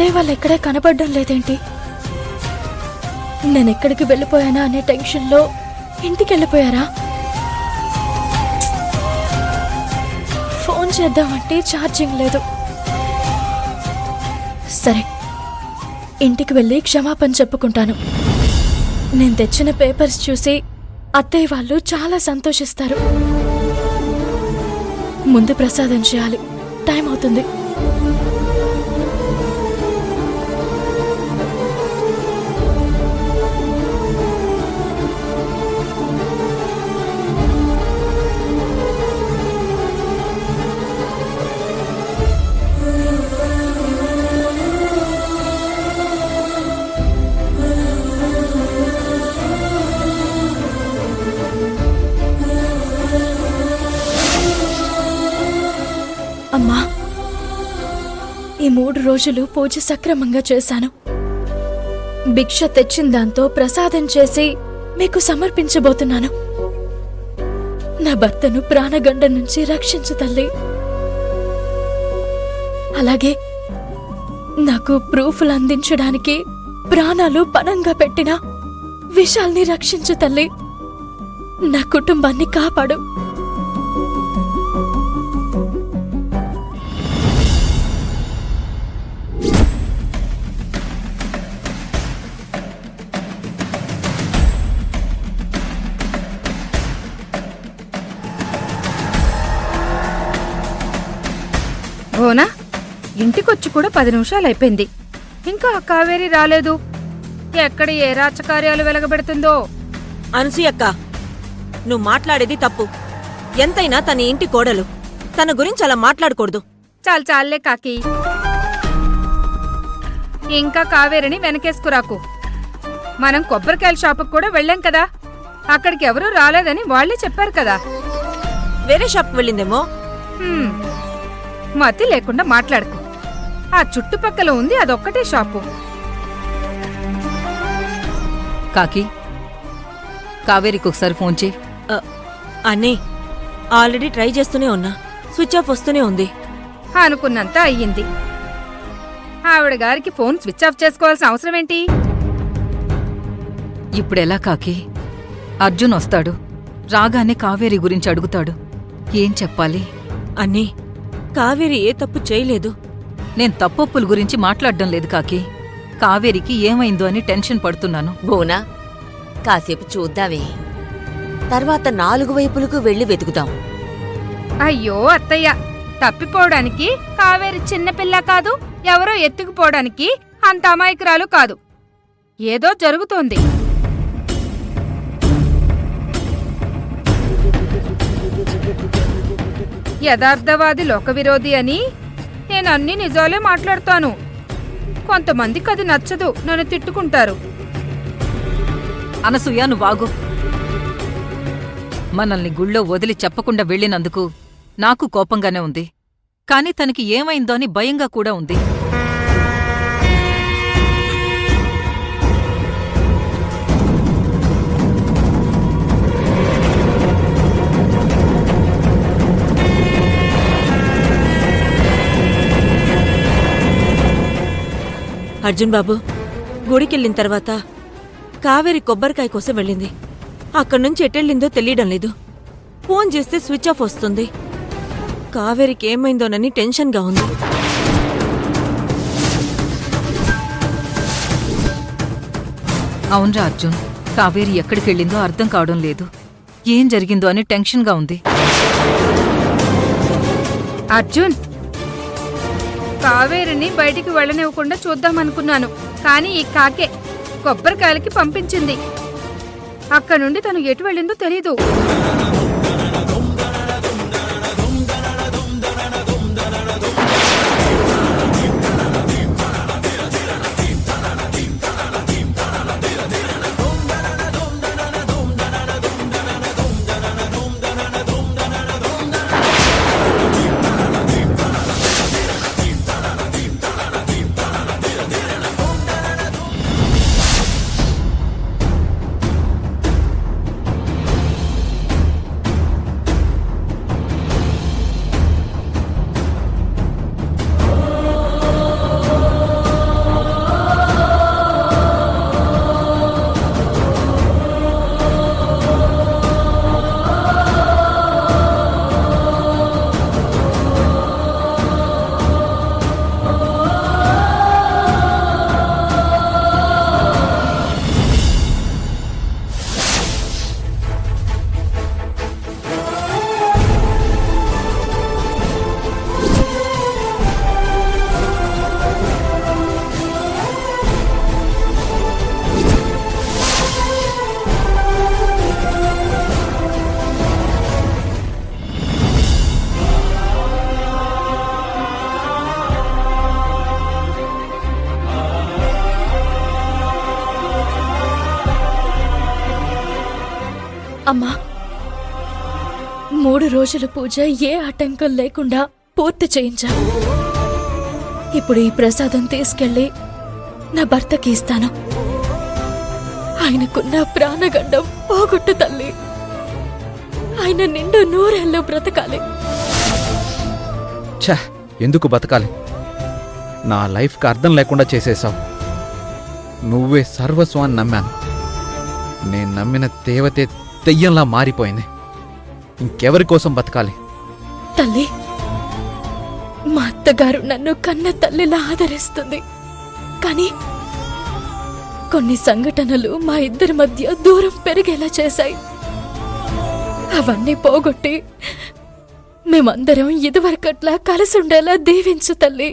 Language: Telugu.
అత్తయ్య వాళ్ళు ఎక్కడే కనబడడం లేదేంటి? నేనెక్కడికి వెళ్ళిపోయానా అనే టెన్షన్లో ఇంటికి వెళ్ళిపోయారా? ఫోన్ చేద్దామంటే ఛార్జింగ్ లేదు. సరే, ఇంటికి వెళ్ళి క్షమాపణ చెప్పుకుంటాను. నేను తెచ్చిన పేపర్స్ చూసి అత్తయ్య వాళ్ళు చాలా సంతోషిస్తారు. ముందు ప్రసాదం చేయాలి, టైం అవుతుంది. అమ్మా, ఈ 3 రోజులు పూజ సక్రమంగా చేశాను. భిక్ష తెచ్చిన దాంతో ప్రసాదం చేసి మీకు సమర్పించబోతున్నాను. నా భర్తను ప్రాణగండం నుంచి రక్షించు తల్లి. అలాగే నాకు ప్రూఫ్లు అందించడానికి ప్రాణాలు పణంగా పెట్టిన విశాల్ని రక్షించు తల్లి. నా కుటుంబాన్ని కాపాడు. భోనా, ఇంటికొచ్చి కూడా 10 నిమిషాలు అయిపోయింది. ఇంకా ఆ కావేరి రాలేదు. ఎక్కడ ఏ రాచకార్యాలు వెలగబెడుతుందో. అనసూయక్క, నువ్వు మాట్లాడేది తప్పు. ఎంతైనా తన ఇంటి కోడలు. తన గురించి అలా మాట్లాడకూడదు. చాలే కాకి, ఇంకా కావేరిని వెనకేసుకురాకు. మనం కొబ్బరికాయల షాపుకు కూడా వెళ్ళాం కదా, అక్కడికి ఎవరూ రాలేదని వాళ్లే చెప్పారు కదా. వేరే షాప్కి వెళ్ళిందేమో. మతి లేకుండా మాట్లాడుకు. ఆ చుట్టుపక్కల ఉంది అదొక్కటే షాపు. కాకి, కావేరికి ఒకసారి ఫోన్ చేయి. అన్నీ ఆల్రెడీ ట్రై చేస్తూనే ఉన్నా, స్విచ్ ఆఫ్ వస్తూనే ఉంది. అనుకున్నంత అయ్యింది. ఆవిడ గారికి ఫోన్ స్విచ్ ఆఫ్ చేసుకోవాల్సిన అవసరం ఏంటి? ఇప్పుడెలా కాకి? అర్జున్ వస్తాడు, రాగానే కావేరి గురించి అడుగుతాడు. ఏం చెప్పాలి? అన్నీ, కావేరి ఏ తప్పు చేయలేదు. నేను తప్పొప్పుల గురించి మాట్లాడడం లేదు కాకి. కావేరికి ఏమైందో అని టెన్షన్ పడుతున్నాను. బోనా, కాసేపు చూద్దామే, తర్వాత 4 వైపులకు వెళ్లి వెతుకుదాం. అయ్యో అత్తయ్య, తప్పిపోవడానికి కావేరి చిన్నపిల్ల కాదు, ఎవరో ఎత్తుకుపోవడానికి అంత అమాయకురాలు కాదు. ఏదో జరుగుతోంది. యథార్థవాది లోకవిరోధి అని నేను అన్ని నిజాలే మాట్లాడతాను. కొంతమందికి అది నచ్చదు, నన్ను తిట్టుకుంటారు. అనసూయ, నువ్వాగు. మనల్ని గుళ్ళో వదిలి చెప్పకుండా వెళ్ళినందుకు నాకు కోపంగానే ఉంది. కాని తనకి ఏమైందో అని భయంగా కూడా ఉంది. అర్జున్ బాబు, గుడికెళ్ళిన తర్వాత కావేరి కొబ్బరికాయ కోసం వెళ్ళింది. అక్కడ్నుంచి ఎటెళ్ళిందో తెలియడం లేదు. ఫోన్ చేస్తే స్విచ్ ఆఫ్ వస్తుంది. కావేరికి ఏమైందోనని టెన్షన్గా ఉంది. అవునరా అర్జున్, కావేరి ఎక్కడికెళ్ళిందో అర్థం కావడం లేదు. ఏం జరిగిందో అని టెన్షన్గా ఉంది. అర్జున్, కావేరిని బయటికి వెళ్ళనివ్వకుండా చూద్దామనుకున్నాను, కానీ ఈ కాకే కొబ్బరికాయలకి పంపించింది. అక్కడి నుండి తను ఎటు వెళ్ళిందో తెలీదు. అమ్మా, 3 రోజుల పూజ ఏ ఆటంకం లేకుండా పూర్తి చేయించా. ఇప్పుడు ఈ ప్రసాదం తీసుకెళ్లి నా భర్తకి ఇస్తాను. ఆయనకున్న ప్రాణగండం పోగొట్టు తల్లి. ఆయన నిండు 100 ఏళ్ళు బ్రతకాలి. ఛ, ఎందుకు బతకాలి? నా లైఫ్కి అర్థం లేకుండా చేసేశావు. నువ్వే సర్వస్వాన్ని నమ్మాను. నేను నమ్మిన దేవతే దెయ్యంలా మారిపోయింది. ఇంకెవరి కోసం బతకాలి? తల్లి, మా అత్తగారు నన్ను కన్న తల్లిలా ఆదరిస్తుంది. కానీ కొన్ని సంఘటనలు మా ఇద్దరి మధ్య దూరం పెరిగేలా చేశాయి. అవన్నీ పోగొట్టి మేమందరం ఇదివరకట్లా కలిసి ఉండేలా దీవించు తల్లి.